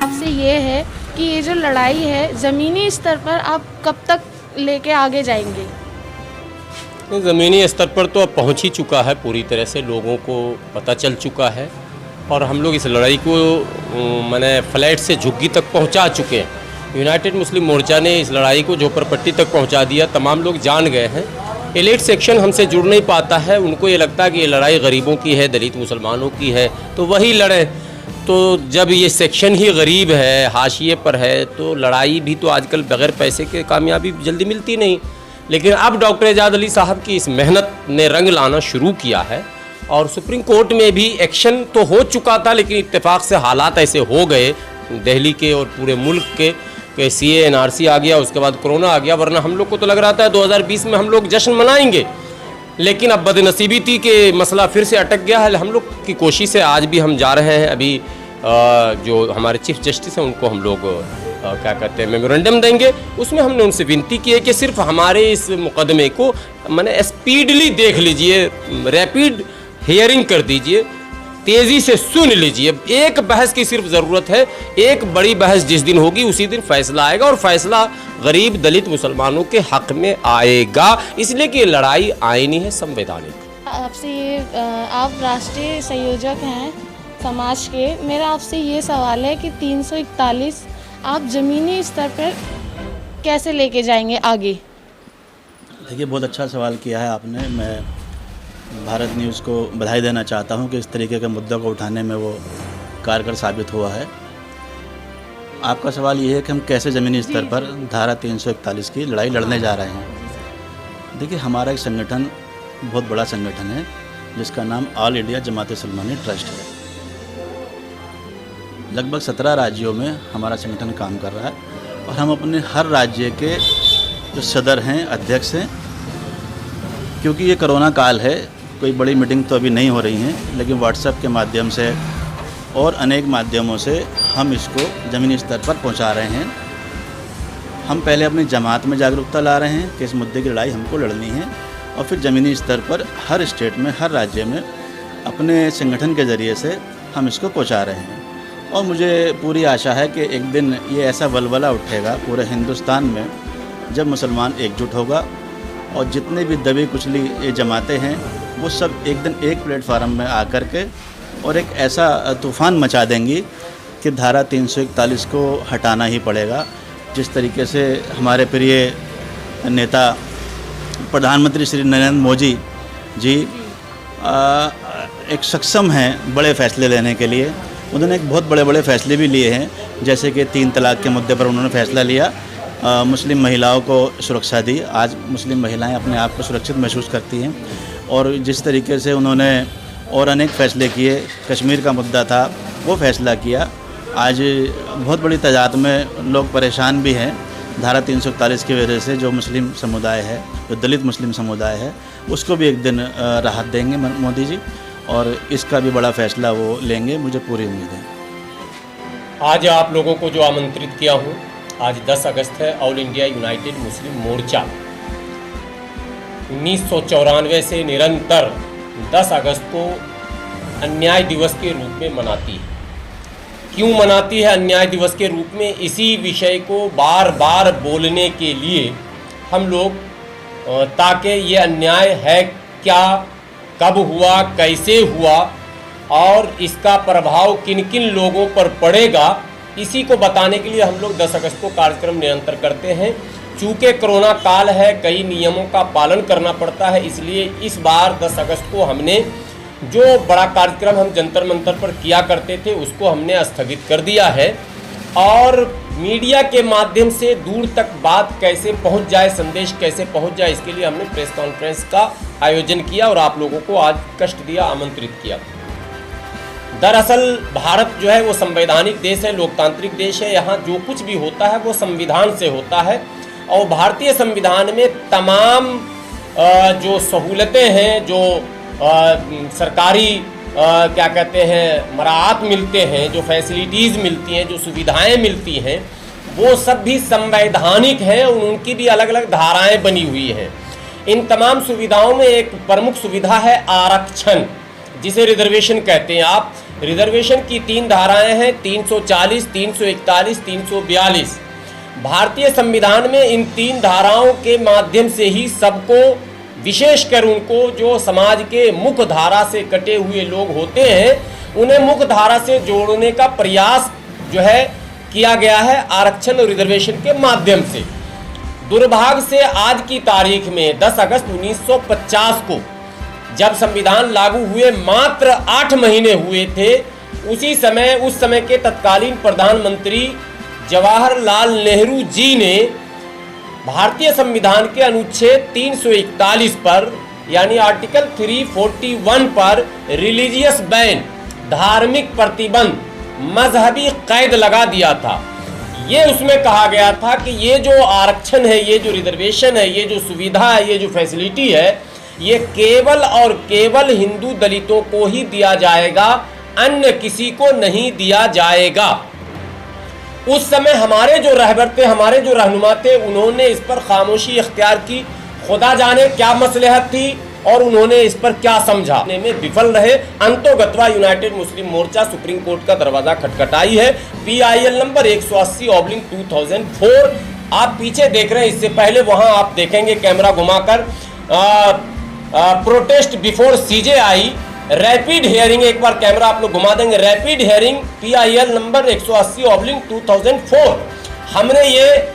आपसे ये है कि ये जो लड़ाई है ज़मीनी स्तर पर आप कब तक लेके आगे जाएंगे? ज़मीनी स्तर पर तो अब पहुंच ही चुका है, पूरी तरह से लोगों को पता चल चुका है और हम लोग इस लड़ाई को मैंने फ्लैट से झुग्गी तक पहुंचा चुके हैं। यूनाइटेड मुस्लिम मोर्चा ने इस लड़ाई को झोपड़पट्टी तक पहुंचा दिया। तमाम लोग जान गए हैं। एलिट सेक्शन हमसे जुड़ नहीं पाता है, उनको ये लगता है कि ये लड़ाई गरीबों की है, दलित मुसलमानों की है, तो वही लड़ें। तो जब ये सेक्शन ही गरीब है, हाशिए पर है, तो लड़ाई भी तो आजकल बगैर पैसे के कामयाबी जल्दी मिलती नहीं। लेकिन अब डॉक्टर एजाज अली साहब की इस मेहनत ने रंग लाना शुरू किया है और सुप्रीम कोर्ट में भी एक्शन तो हो चुका था, लेकिन इत्तेफाक से हालात ऐसे हो गए दिल्ली के और पूरे मुल्क के CA NRC आ गया, उसके बाद कोरोना आ गया। वरना हम लोग को तो लग रहा था 2020 में हम लोग जश्न मनाएंगे, लेकिन अब बदनसीबी थी कि मसला फिर से अटक गया है। हम लोग की कोशिश से आज भी हम जा रहे हैं। अभी जो हमारे चीफ जस्टिस हैं उनको हम लोग क्या कहते हैं मेमोरेंडम देंगे। उसमें हमने उनसे विनती की है कि सिर्फ हमारे इस मुकदमे को मैंने स्पीडली देख लीजिए, रैपिड हियरिंग कर दीजिए, तेज़ी से सुन लीजिए। एक बहस की सिर्फ ज़रूरत है, एक बड़ी बहस जिस दिन होगी उसी दिन फैसला आएगा और फैसला गरीब दलित मुसलमानों के हक़ में आएगा, इसलिए कि ये लड़ाई आईनी है, संवैधानिक। आपसे ये आप राष्ट्रीय संयोजक हैं समाज के, मेरा आपसे ये सवाल है कि 341 आप ज़मीनी स्तर पर कैसे लेके जाएंगे आगे? देखिए, बहुत अच्छा सवाल किया है आपने। मैं भारत न्यूज़ को बधाई देना चाहता हूं कि इस तरीके के मुद्दों को उठाने में वो कारगर साबित हुआ है। आपका सवाल ये है कि हम कैसे ज़मीनी स्तर पर धारा 341 की लड़ाई लड़ने जा रहे हैं। देखिए, हमारा एक संगठन बहुत बड़ा संगठन है जिसका नाम ऑल इंडिया जमात-ए-इस्लामी ट्रस्ट है। लगभग 17 राज्यों में हमारा संगठन काम कर रहा है और हम अपने हर राज्य के जो सदर हैं, अध्यक्ष हैं, क्योंकि ये कोरोना काल है, कोई बड़ी मीटिंग तो अभी नहीं हो रही हैं, लेकिन व्हाट्सएप के माध्यम से और अनेक माध्यमों से हम इसको ज़मीनी स्तर पर पहुंचा रहे हैं। हम पहले अपनी जमात में जागरूकता ला रहे हैं कि इस मुद्दे की लड़ाई हमको लड़नी है और फिर ज़मीनी स्तर पर हर स्टेट में, हर राज्य में अपने संगठन के ज़रिए से हम इसको पहुंचा रहे हैं। और मुझे पूरी आशा है कि एक दिन ये ऐसा वलवला उठेगा पूरे हिंदुस्तान में जब मुसलमान एकजुट होगा और जितने भी दबी कुचली ये जमातें हैं वो सब एक दिन एक प्लेटफार्म में आकर के और एक ऐसा तूफ़ान मचा देंगी कि धारा 341 को हटाना ही पड़ेगा। जिस तरीके से हमारे प्रिय नेता प्रधानमंत्री श्री नरेंद्र मोदी जी एक सक्षम हैं बड़े फ़ैसले लेने के लिए। उन्होंने एक बहुत बड़े बड़े फ़ैसले भी लिए हैं, जैसे कि 3 तलाक़ के मुद्दे पर उन्होंने फ़ैसला लिया, मुस्लिम महिलाओं को सुरक्षा दी। आज मुस्लिम महिलाएं अपने आप को सुरक्षित महसूस करती हैं। और जिस तरीके से उन्होंने और अनेक फ़ैसले किए, कश्मीर का मुद्दा था वो फ़ैसला किया। आज बहुत बड़ी तादाद में लोग परेशान भी हैं धारा 341 की वजह से। जो मुस्लिम समुदाय है, जो दलित मुस्लिम समुदाय है, उसको भी एक दिन राहत देंगे मोदी जी और इसका भी बड़ा फ़ैसला वो लेंगे, मुझे पूरी उम्मीद है। आज आप लोगों को जो आमंत्रित किया हूँ, आज 10 अगस्त है, ऑल इंडिया यूनाइटेड मुस्लिम मोर्चा 1994 से निरंतर 10 अगस्त को अन्याय दिवस के रूप में मनाती है। क्यों मनाती है अन्याय दिवस के रूप में? इसी विषय को बार बार बोलने के लिए हम लोग, ताकि ये अन्याय है क्या, कब हुआ, कैसे हुआ और इसका प्रभाव किन किन लोगों पर पड़ेगा, इसी को बताने के लिए हम लोग 10 अगस्त को कार्यक्रम निरंतर करते हैं। चूँकि कोरोना काल है, कई नियमों का पालन करना पड़ता है, इसलिए इस बार 10 अगस्त को हमने जो बड़ा कार्यक्रम हम जंतर मंतर पर किया करते थे उसको हमने स्थगित कर दिया है। और मीडिया के माध्यम से दूर तक बात कैसे पहुंच जाए, संदेश कैसे पहुंच जाए, इसके लिए हमने प्रेस कॉन्फ्रेंस का आयोजन किया और आप लोगों को आज कष्ट दिया, आमंत्रित किया। दरअसल भारत जो है वो संवैधानिक देश है, लोकतांत्रिक देश है। यहाँ जो कुछ भी होता है वो संविधान से होता है और भारतीय संविधान में तमाम जो सहूलतें हैं, जो सरकारी क्या कहते हैं मराहत मिलते हैं, जो फैसिलिटीज़ मिलती हैं, जो सुविधाएं मिलती हैं, वो सब भी संवैधानिक हैं और उनकी भी अलग अलग धाराएं बनी हुई हैं। इन तमाम सुविधाओं में एक प्रमुख सुविधा है आरक्षण, जिसे रिजर्वेशन कहते हैं आप। रिजर्वेशन की 3 धाराएं हैं, 340, 341, 342। भारतीय संविधान में इन 3 धाराओं के माध्यम से ही सबको, विशेषकर उनको जो समाज के मुख्य धारा से कटे हुए लोग होते हैं, उन्हें मुख्य धारा से जोड़ने का प्रयास जो है किया गया है आरक्षण और रिजर्वेशन के माध्यम से। दुर्भाग्य से आज की तारीख में 10 अगस्त 1950 को जब संविधान लागू हुए मात्र 8 महीने हुए थे, उस समय के तत्कालीन प्रधानमंत्री जवाहरलाल नेहरू जी ने भारतीय संविधान के अनुच्छेद 341 पर यानी आर्टिकल 341 पर रिलीजियस बैन, धार्मिक प्रतिबंध, मजहबी कैद लगा दिया था। ये उसमें कहा गया था कि ये जो आरक्षण है, ये जो रिजर्वेशन है, ये जो सुविधा है, ये जो फैसिलिटी है, ये केवल और केवल हिंदू दलितों को ही दिया जाएगा, अन्य किसी को नहीं दिया जाएगा। उस समय हमारे जो रहबर थे, हमारे जो रहनुमा थे, उन्होंने इस पर खामोशी इख्तियार की। खुदा जाने क्या मसलहत थी और उन्होंने इस पर क्या समझा, में विफल रहे। अंतोगत्वा यूनाइटेड मुस्लिम मोर्चा सुप्रीम कोर्ट का दरवाजा खटखटाई है। PIL नंबर 180/2004 आप पीछे देख रहे हैं, इससे पहले वहां आप देखेंगे कैमरा घुमाकर, protest before CJI rapid hearing, एक बार कैमरा आप लोग घुमा देंगे, रैपिड हियरिंग PIL नंबर 180/2004। हमने ये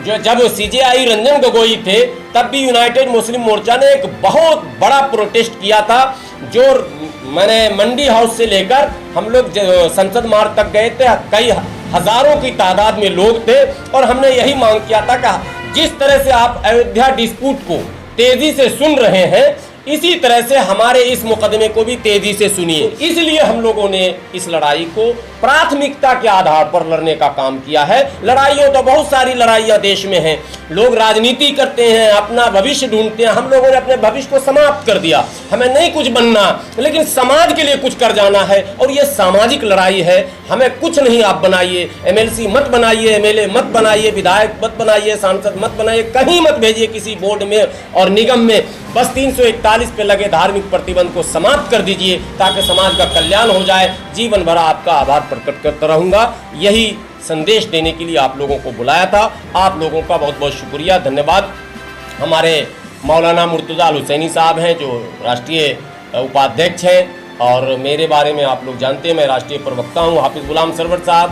जो जब CJI रंजन गोगोई थे, तब भी यूनाइटेड मुस्लिम मोर्चा ने एक बहुत बड़ा प्रोटेस्ट किया था, जो मैंने मंडी हाउस से लेकर हम लोग संसद मार्ग तक गए थे। कई हजारों की तादाद में लोग थे और हमने यही मांग किया था कि जिस तरह से आप अयोध्या डिस्प्यूट को तेजी से सुन रहे हैं, इसी तरह से हमारे इस मुकदमे को भी तेजी से सुनिए। इसलिए हम लोगों ने इस लड़ाई को प्राथमिकता के आधार पर लड़ने का काम किया है। लड़ाइयों तो बहुत सारी लड़ाइयाँ देश में हैं, लोग राजनीति करते हैं, अपना भविष्य ढूंढते हैं। हम लोगों ने अपने भविष्य को समाप्त कर दिया, हमें नहीं कुछ बनना, लेकिन समाज के लिए कुछ कर जाना है, और ये सामाजिक लड़ाई है। हमें कुछ नहीं आप बनाइए, MLC मत बनाइए, MLA मत बनाइए, विधायक मत बनाइए, सांसद मत बनाइए, कहीं मत भेजिए किसी बोर्ड में और निगम में। बस 341 पे लगे धार्मिक प्रतिबंध को समाप्त कर दीजिए, ताकि समाज का कल्याण हो जाए। जीवन भर आपका आभार प्रकट करता रहूँगा। यही संदेश देने के लिए आप लोगों को बुलाया था। आप लोगों का बहुत बहुत शुक्रिया, धन्यवाद। हमारे मौलाना मुर्तज़ा अल हुसैनी साहब हैं, जो राष्ट्रीय उपाध्यक्ष हैं, और मेरे बारे में आप लोग जानते हैं, मैं राष्ट्रीय प्रवक्ता हूँ। हाफिज़ गुलाम सरवर साहब,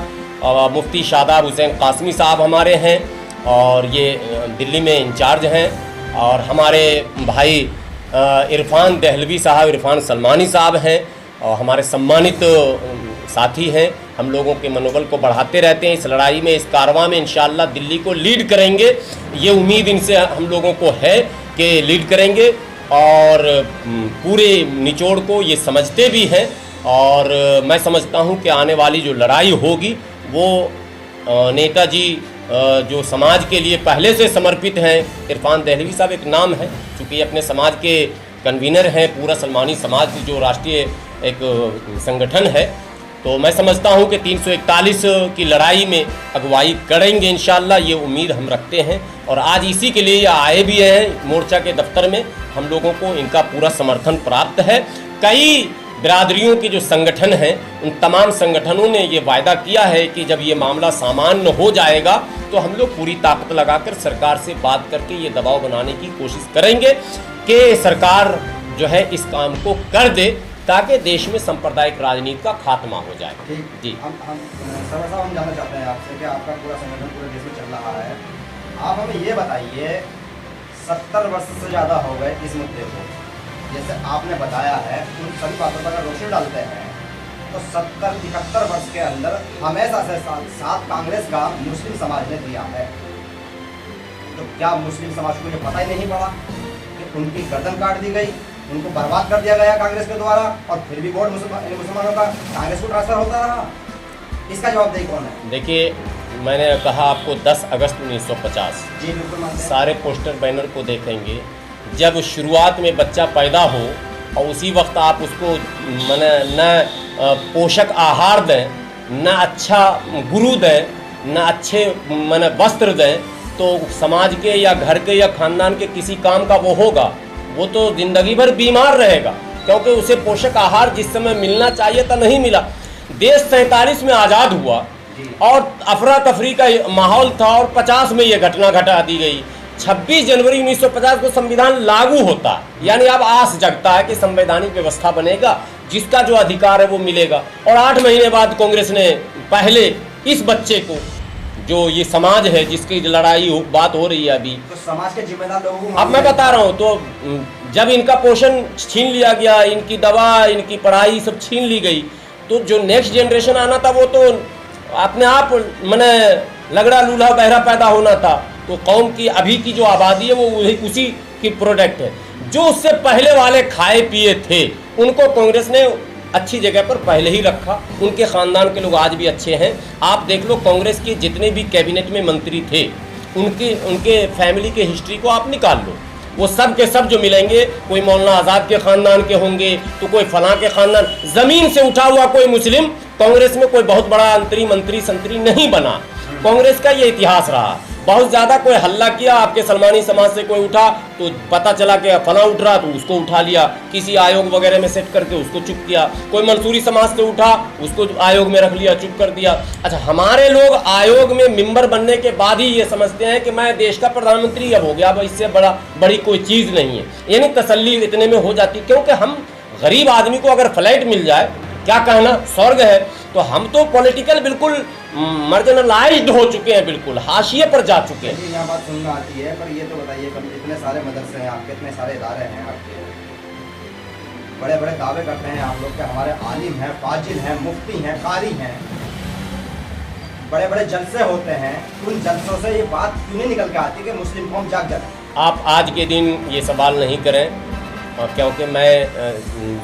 मुफ्ती शादाब हुसैन कासमी साहब हमारे हैं, और ये दिल्ली में इंचार्ज हैं। और हमारे भाई इरफान दहलवी साहब, इरफान सलमानी साहब हैं, और हमारे सम्मानित साथी हैं। हम लोगों के मनोबल को बढ़ाते रहते हैं। इस लड़ाई में, इस कारवां में इंशाअल्लाह दिल्ली को लीड करेंगे, ये उम्मीद इनसे हम लोगों को है कि लीड करेंगे, और पूरे निचोड़ को ये समझते भी हैं। और मैं समझता हूँ कि आने वाली जो लड़ाई होगी, वो नेताजी जो समाज के लिए पहले से समर्पित हैं, इरफान दहलवी साहब एक नाम है, चूँकि अपने समाज के कन्वीनर हैं, पूरा सलमानी समाज जो राष्ट्रीय एक संगठन है। तो मैं समझता हूं कि 341 की लड़ाई में अगुवाई करेंगे इंशाअल्लाह, ये उम्मीद हम रखते हैं। और आज इसी के लिए आए भी हैं मोर्चा के दफ्तर में, हम लोगों को इनका पूरा समर्थन प्राप्त है। कई बिरादरियों के जो संगठन हैं, उन तमाम संगठनों ने ये वायदा किया है कि जब ये मामला सामान्य हो जाएगा तो हम लोग पूरी ताकत लगाकर सरकार से बात करके ये दबाव बनाने की कोशिश करेंगे कि सरकार जो है इस काम को कर दे, ताकि देश में सांप्रदायिक राजनीति का खात्मा हो जाए। जी, हम सरवर साहब, हम जानना चाहते हैं आपसे कि आपका पूरा संगठन पूरे देश में चल रहा है। आप हमें ये बताइए, 70 वर्ष से ज़्यादा हो गए इस मुद्दे को, जैसे आपने बताया है, उन सभी बातों पर रोशनी डालते हैं तो 70-71 वर्ष के अंदर हमेशा से साथ कांग्रेस का मुस्लिम समाज ने दिया है। तो क्या मुस्लिम समाज को ये पता ही नहीं पड़ा कि उनकी गर्दन काट दी गई, उनको बर्बाद कर दिया गया कांग्रेस के द्वारा, और फिर भी वोट मुसलमानों का कांग्रेस को ट्रांसफर होता रहा? इसका जवाबदेही कौन है? देखिए, मैंने कहा आपको 10 अगस्त 1950, जी बिल्कुल मानते हैं। सारे पोस्टर बैनर को देखेंगे, जब शुरुआत में बच्चा पैदा हो और उसी वक्त आप उसको न पोषक आहार दें, न अच्छा गुरु दें, न अच्छे वस्त्र दें, तो समाज के या घर के या खानदान के किसी काम का वो होगा, वो तो जिंदगी भर बीमार रहेगा, क्योंकि उसे पोषक आहार जिस समय मिलना चाहिए था नहीं मिला। देश 47 में आज़ाद हुआ और अफरा तफरी का माहौल था और 50 में ये घटना घटा दी गई। 26 जनवरी 1950 को संविधान लागू होता है, यानी अब आस जगता है कि संवैधानिक व्यवस्था बनेगा, जिसका जो अधिकार है वो मिलेगा। और 8 महीने बाद कांग्रेस ने पहले इस बच्चे को, जो ये समाज है जिसकी लड़ाई बात हो रही है अभी, तो समाज के जिम्मेदार लोगों को अब मैं बता रहा हूँ, तो जब इनका पोषण छीन लिया गया, इनकी दवा, इनकी पढ़ाई सब छीन ली गई, तो जो नेक्स्ट जनरेशन आना था वो तो अपने आप मने लगड़ा लूल्हा बहरा पैदा होना था। तो कौम की अभी की जो आबादी है वो उसी की प्रोडक्ट है। जो उससे पहले वाले खाए पिए थे उनको कांग्रेस ने अच्छी जगह पर पहले ही रखा, उनके ख़ानदान के लोग आज भी अच्छे हैं। आप देख लो कांग्रेस के जितने भी कैबिनेट में मंत्री थे उनके फैमिली के हिस्ट्री को आप निकाल लो, वो सब के सब जो मिलेंगे, कोई मौलाना आज़ाद के ख़ानदान के होंगे तो कोई फलां के ख़ानदान, ज़मीन से उठा हुआ कोई मुस्लिम कांग्रेस में कोई बहुत बड़ा मंत्री संतरी नहीं बना। कांग्रेस का ये इतिहास रहा। बहुत ज़्यादा कोई हल्ला किया, आपके सलमानी समाज से कोई उठा तो पता चला कि फलां उठ रहा तो उसको उठा लिया, किसी आयोग वगैरह में सेट करके उसको चुप किया। कोई मंसूरी समाज से उठा उसको आयोग में रख लिया, चुप कर दिया। अच्छा, हमारे लोग आयोग में मेंबर बनने के बाद ही ये समझते हैं कि मैं देश का प्रधानमंत्री अब हो गया, अब इससे बड़ी कोई चीज़ नहीं है, यानी तसल्ली इतने में हो जाती। क्योंकि हम गरीब आदमी को अगर फ्लैट मिल जाए, क्या कहना, स्वर्ग है। तो हम तो पॉलिटिकल बिल्कुल मार्जिनलाइज्ड हो चुके हैं, बिल्कुल हाशिए पर जा चुके हैं। यहाँ बात सुनना आती है, पर ये तो बताइए, इतने सारे मदरसे हैं आपके, इतने सारे इदारे हैं आपके, बड़े बड़े दावे करते हैं आप लोग के हमारे आलिम हैं, फाजिल हैं, मुफ्ती हैं, कारी हैं, बड़े बड़े जलसे होते हैं, उन जलसों से ये बात क्यों नहीं निकल के आती कि मुस्लिम कौम जाग जाए? आप आज के दिन ये सवाल नहीं करें, और क्योंकि मैं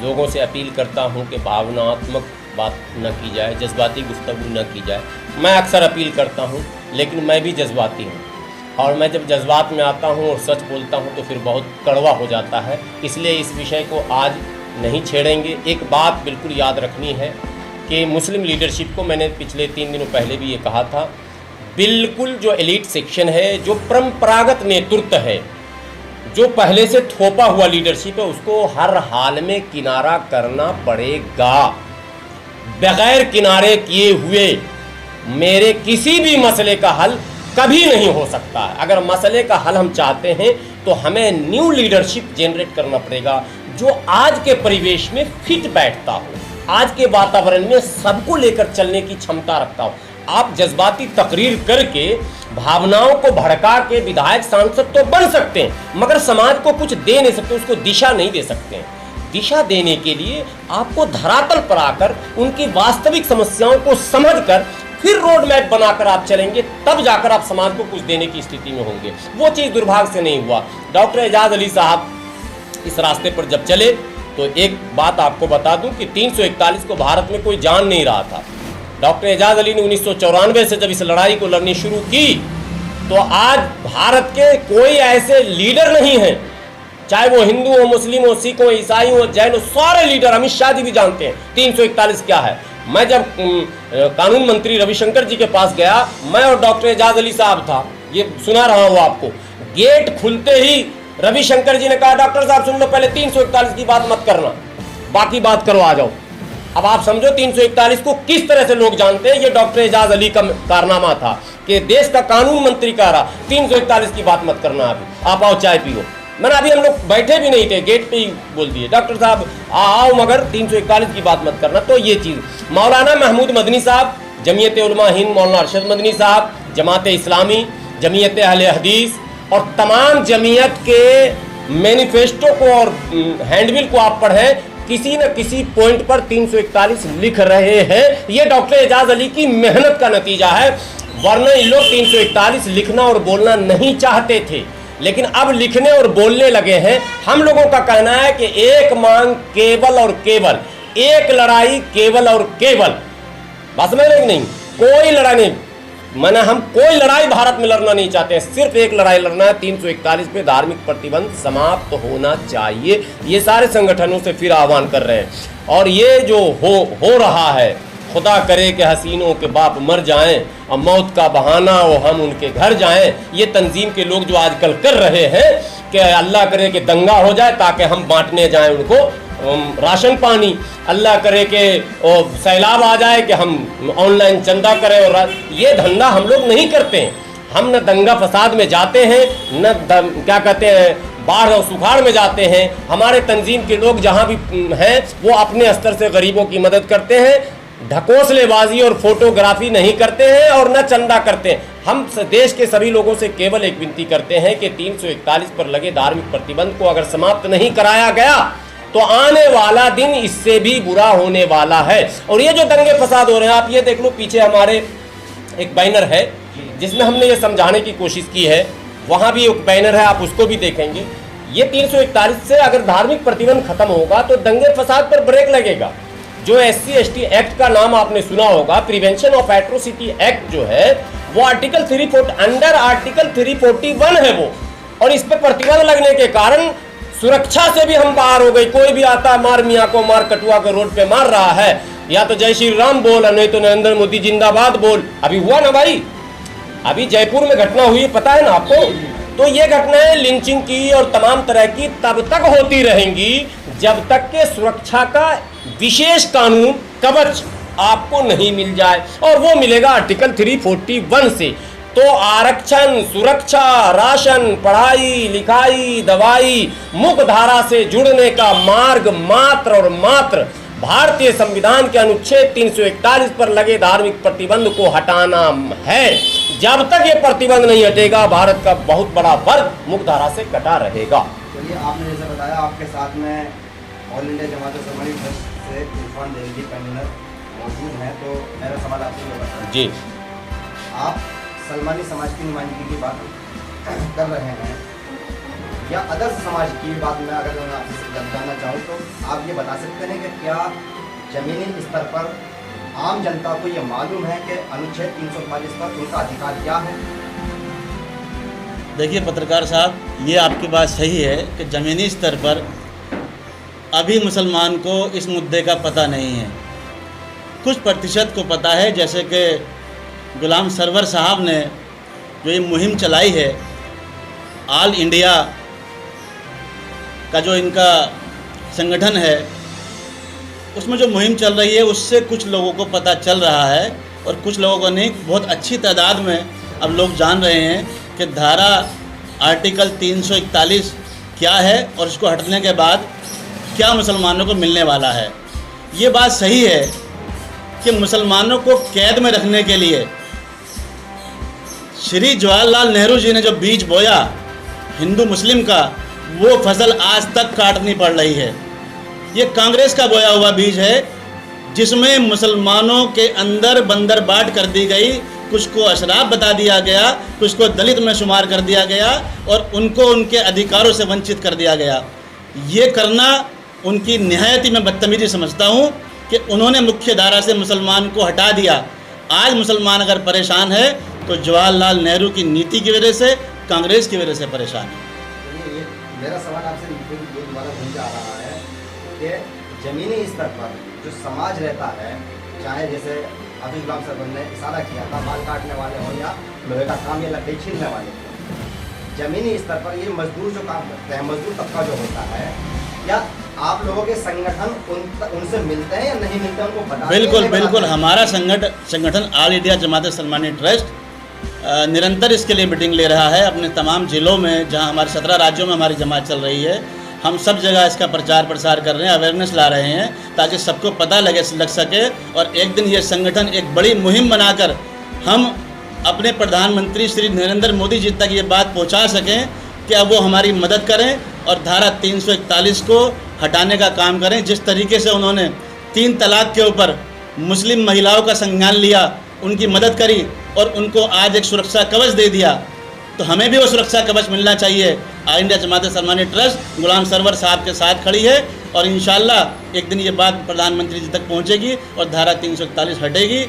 लोगों से अपील करता हूं कि भावनात्मक बात न की जाए, जज्बाती गुफ्तगू न की जाए। मैं अक्सर अपील करता हूं, लेकिन मैं भी जज्बाती हूं, और मैं जब जज्बात में आता हूं और सच बोलता हूं तो फिर बहुत कड़वा हो जाता है। इसलिए इस विषय को आज नहीं छेड़ेंगे। एक बात बिल्कुल याद रखनी है कि मुस्लिम लीडरशिप को, मैंने पिछले 3 दिनों पहले भी ये कहा था, बिल्कुल जो एलीट सेक्शन है, जो परंपरागत नेतृत्व है, जो पहले से थोपा हुआ लीडरशिप है, उसको हर हाल में किनारा करना पड़ेगा। बगैर किनारे किए हुए मेरे किसी भी मसले का हल कभी नहीं हो सकता है। अगर मसले का हल हम चाहते हैं तो हमें न्यू लीडरशिप जनरेट करना पड़ेगा, जो आज के परिवेश में फिट बैठता हो, आज के वातावरण में सबको लेकर चलने की क्षमता रखता हो। आप जज्बाती तकरीर करके भावनाओं को भड़का के विधायक सांसद तो बन सकते हैं, मगर समाज को कुछ दे नहीं सकते, उसको दिशा नहीं दे सकते हैं। दिशा देने के लिए आपको धरातल पर आकर उनकी वास्तविक समस्याओं को समझकर फिर रोड मैप बनाकर आप चलेंगे, तब जाकर आप समाज को कुछ देने की स्थिति में होंगे। वो चीज़ दुर्भाग्य से नहीं हुआ। डॉक्टर एजाज अली साहब इस रास्ते पर जब चले तो एक बात आपको बता दूं कि 341 को भारत में कोई जान नहीं रहा था। डॉक्टर एजाज अली ने 1994 से जब इस लड़ाई को लड़नी शुरू की तो आज भारत के कोई ऐसे लीडर नहीं हैं, चाहे वो हिंदू हो, मुस्लिम हो, सिख हो, ईसाई हो, जैन हो, सारे लीडर, अमित शाह जी भी जानते हैं 341 क्या है। मैं जब कानून मंत्री रविशंकर जी के पास गया, मैं और डॉक्टर एजाज अली साहब था, ये सुना रहा हूँ आपको, गेट खुलते ही रविशंकर जी ने कहा, डॉक्टर साहब सुन लो, पहले 341 की बात मत करना, बाकी बात करो, आ जाओ। अब आप समझो 341 को किस तरह से लोग जानते हैं। ये डॉक्टर एजाज अली का कारनामा था कि देश का कानून मंत्री कह रहा 341 की बात मत करना, अभी आप आओ चाय पियो। मैंने अभी हम लोग बैठे भी नहीं थे, गेट पे ही बोल दिए, डॉक्टर साहब आओ मगर 341 की बात मत करना। तो ये चीज़ मौलाना महमूद मदनी साहब, जमीयत उलमा हिंद, मौलाना अरशद मदनी साहब, जमात इस्लामी, जमीयत अहले हदीस और तमाम जमीयत के मैनिफेस्टो को और हैंडबिल को आप पढ़ें, किसी न किसी पॉइंट पर 341 लिख रहे हैं। ये डॉक्टर एजाज अली की मेहनत का नतीजा है, वरना ये लोग 341 लिखना और बोलना नहीं चाहते थे, लेकिन अब लिखने और बोलने लगे हैं। हम लोगों का कहना है कि एक मांग केवल और केवल, एक लड़ाई केवल और केवल, बस में नहीं, कोई लड़ाई नहीं, मैंने हम कोई लड़ाई भारत में लड़ना नहीं चाहते हैं, सिर्फ एक लड़ाई लड़ना है, 341 पे धार्मिक प्रतिबंध समाप्त होना चाहिए। ये सारे संगठनों से फिर आह्वान कर रहे हैं। और ये जो हो रहा है खुदा करे कि हसीनों के बाप मर जाएं और मौत का बहाना हो हम उनके घर जाएं। ये तंजीम के लोग जो आजकल कर रहे हैं कि अल्लाह करे कि दंगा हो जाए ताकि हम बांटने जाएं उनको राशन पानी, अल्लाह करे कि सैलाब आ जाए कि हम ऑनलाइन चंदा करें, और ये धंधा हम लोग नहीं करते हैं। हम न दंगा फसाद में जाते हैं, न क्या कहते हैं बाढ़ और सुखाड़ में जाते हैं। हमारे तंजीम के लोग जहाँ भी हैं वो अपने स्तर से गरीबों की मदद करते हैं, ढकोसलेबाजी और फोटोग्राफी नहीं करते हैं और न चंदा करते हैं। हम देश के सभी लोगों से केवल एक विनती करते हैं कि 341 पर लगे धार्मिक प्रतिबंध को अगर समाप्त नहीं कराया गया तो आने वाला दिन इससे भी बुरा होने वाला है। और ये जो दंगे फसाद हो रहे हैं, आप ये देख लो पीछे हमारे एक बैनर है जिसमें हमने ये समझाने की कोशिश की है, वहाँ भी एक बैनर है, आप उसको भी देखेंगे। ये 341 से अगर धार्मिक प्रतिबंध खत्म होगा तो दंगे फसाद पर ब्रेक लगेगा। जो SC/ST एक्ट का नाम आपने सुना होगा, प्रिवेंशन ऑफ एट्रोसिटी एक्ट जो है वो आर्टिकल 341 है वो, और इस पर प्रतिबंध लगने के कारण सुरक्षा से भी हम बाहर हो गए। कोई भी आता मार मियाँ को मार कटुआ के रोड पे मार रहा है, या तो जय श्री राम बोल नहीं तो नरेंद्र मोदी जिंदाबाद बोल। अभी हुआ ना भाई, अभी जयपुर में घटना हुई, पता है ना आपको। तो ये घटनाएं लिंचिंग की और तमाम तरह की तब तक होती रहेंगी जब तक के सुरक्षा का विशेष कानून कवच आपको नहीं मिल जाए, और वो मिलेगा आर्टिकल 341 से। तो आरक्षण, सुरक्षा, राशन, पढ़ाई लिखाई, दवाई, मुख्य धारा से जुड़ने का मार्ग मात्र और मात्र भारतीय संविधान के अनुच्छेद 341 पर लगे धार्मिक प्रतिबंध को हटाना है। जब तक ये प्रतिबंध नहीं हटेगा भारत का बहुत बड़ा वर्ग मुख्य धारा से कटा रहेगा। चलिए, आपने जैसे बताया आपके साथ में ऑल इंडिया जमात-ए-इस्लामी ट्रस्ट से इरफान देवगी कन्वीनर मौजूद हैं, तो मेरा सवाल आपसे ये बताइए जी, आप सलमानी समाज की नुमाइंदगी की बात कर रहे हैं या अदर समाज की बात में अगर मैं आपसे जानना चाहूँ तो आप ये बता सकते हैं कि क्या ज़मीनी स्तर पर आम जनता को ये मालूम है कि अनुच्छेद 341 पर उनका अधिकार क्या है? देखिए पत्रकार साहब, ये आपकी बात सही है कि ज़मीनी स्तर पर अभी मुसलमान को इस मुद्दे का पता नहीं है। कुछ प्रतिशत को पता है, जैसे कि गुलाम सरवर साहब ने जो ये मुहिम चलाई है, ऑल इंडिया का जो इनका संगठन है, उसमें जो मुहिम चल रही है उससे कुछ लोगों को पता चल रहा है, और कुछ लोगों को नहीं, बहुत अच्छी तादाद में अब लोग जान रहे हैं कि धारा आर्टिकल 341 क्या है और इसको हटने के बाद क्या मुसलमानों को मिलने वाला है। ये बात सही है कि मुसलमानों को कैद में रखने के लिए श्री जवाहरलाल नेहरू जी ने जो बीज बोया हिंदू मुस्लिम का, वो फसल आज तक काटनी पड़ रही है। ये कांग्रेस का बोया हुआ बीज है जिसमें मुसलमानों के अंदर बंदरबाट कर दी गई, कुछ को अशराफ बता दिया गया, कुछ को दलित में शुमार कर दिया गया और उनको उनके अधिकारों से वंचित कर दिया गया। ये करना उनकी निहायती मैं बदतमीजी समझता हूँ कि उन्होंने मुख्य धारा से मुसलमान को हटा दिया। आज मुसलमान अगर परेशान है तो जवाहरलाल नेहरू की नीति की वजह से, कांग्रेस की वजह से परेशान है। ये मेरा सवाल आपसे ये दोबारा घूम जा रहा है कि ज़मीनी स्तर पर जो समाज रहता है, चाहे जैसे अभी गुलाम सरवर ने इशारा किया था बाल काटने वाले हो या लोहे का काम या लकड़ी छीलने वाले, ज़मीनी स्तर पर ये मजदूर जो काम करते हैं, मजदूर तबका जो होता है, या आप लोगों के संगठन उनसे मिलते हैं या नहीं मिलते हैं, उनको बताते हैं? बिल्कुल बिल्कुल, हमारा संगठन ऑल इंडिया जमात-ए-इस्लामी ट्रस्ट निरंतर इसके लिए मीटिंग ले रहा है अपने तमाम ज़िलों में, जहां हमारे 17 राज्यों में हमारी जमात चल रही है। हम सब जगह इसका प्रचार प्रसार कर रहे हैं, अवेयरनेस ला रहे हैं ताकि सबको पता लग सके, और एक दिन ये संगठन एक बड़ी मुहिम बनाकर हम अपने प्रधानमंत्री श्री नरेंद्र मोदी जी तक ये बात पहुंचा सकें कि अब वो हमारी मदद करें और धारा 341 को हटाने का काम करें। जिस तरीके से उन्होंने 3 तलाक के ऊपर मुस्लिम महिलाओं का संज्ञान लिया, उनकी मदद करी और उनको आज एक सुरक्षा कवच दे दिया, तो हमें भी वो सुरक्षा कवच मिलना चाहिए। ऑल इंडिया जमात-ए-इस्लामी ट्रस्ट गुलाम सरवर साहब के साथ खड़ी है और इंशाल्लाह एक दिन ये बात प्रधानमंत्री जी तक पहुंचेगी और धारा 341 हटेगी।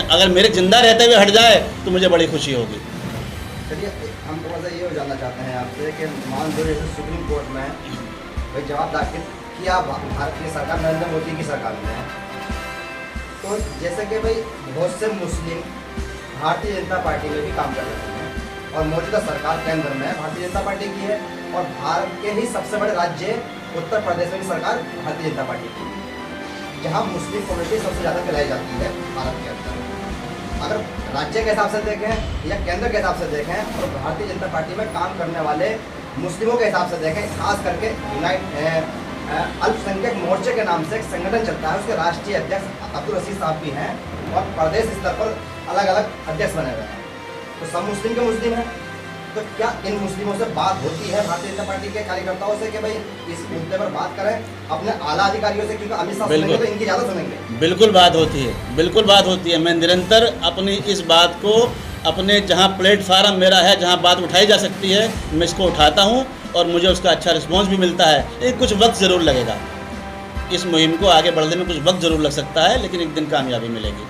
अगर मेरे जिंदा रहते हुए हट जाए तो मुझे बड़ी खुशी होगी। चलिए, हम थोड़ा सा ये जानना चाहते हैं आपसे कि मान लो जैसे सुप्रीम कोर्ट में भाई जवाब दाखिल किया भारतीय सरकार, नरेंद्र मोदी की सरकार ने, तो तो जैसे कि भाई बहुत से मुस्लिम भारतीय जनता पार्टी में भी काम कर रहे हैं और मौजूदा सरकार केंद्र में भारतीय जनता पार्टी की है और भारत के ही सबसे बड़े राज्य उत्तर प्रदेश में भी सरकार भारतीय जनता पार्टी की है, जहाँ मुस्लिम कम्युनिटी सबसे ज़्यादा फैलाई जाती है भारत के अंदर। अगर राज्य के हिसाब से देखें या केंद्र के हिसाब से देखें और भारतीय जनता पार्टी में काम करने वाले मुस्लिमों के हिसाब से देखें, खास करके अल्पसंख्यक मोर्चे के नाम से एक संगठन चलता है, उसके राष्ट्रीय अध्यक्ष अब्दुल रशीद साहब भी हैं और प्रदेश स्तर पर अलग अलग अध्यक्ष बने हुए हैं। तो सब मुस्लिम के मुस्लिम हैं, तो क्या इन मुस्लिमों से बात होती है भारतीय जनता पार्टी के कार्यकर्ताओं से कि भाई इस मुद्दे पर बात करें अपने आला अधिकारियों से, क्योंकि अमित शाह सुनेंगे तो इनकी ज़्यादा सुनेंगे। बिल्कुल बात होती है, बिल्कुल बात होती है। मैं निरंतर अपनी इस बात को अपने जहाँ प्लेटफार्म मेरा है, जहाँ बात उठाई जा सकती है, मैं इसको उठाता हूँ और मुझे उसका अच्छा रिस्पॉन्स भी मिलता है। लेकिन कुछ वक्त ज़रूर लगेगा, इस मुहिम को आगे बढ़ने में कुछ वक्त ज़रूर लग सकता है, लेकिन एक दिन कामयाबी मिलेगी।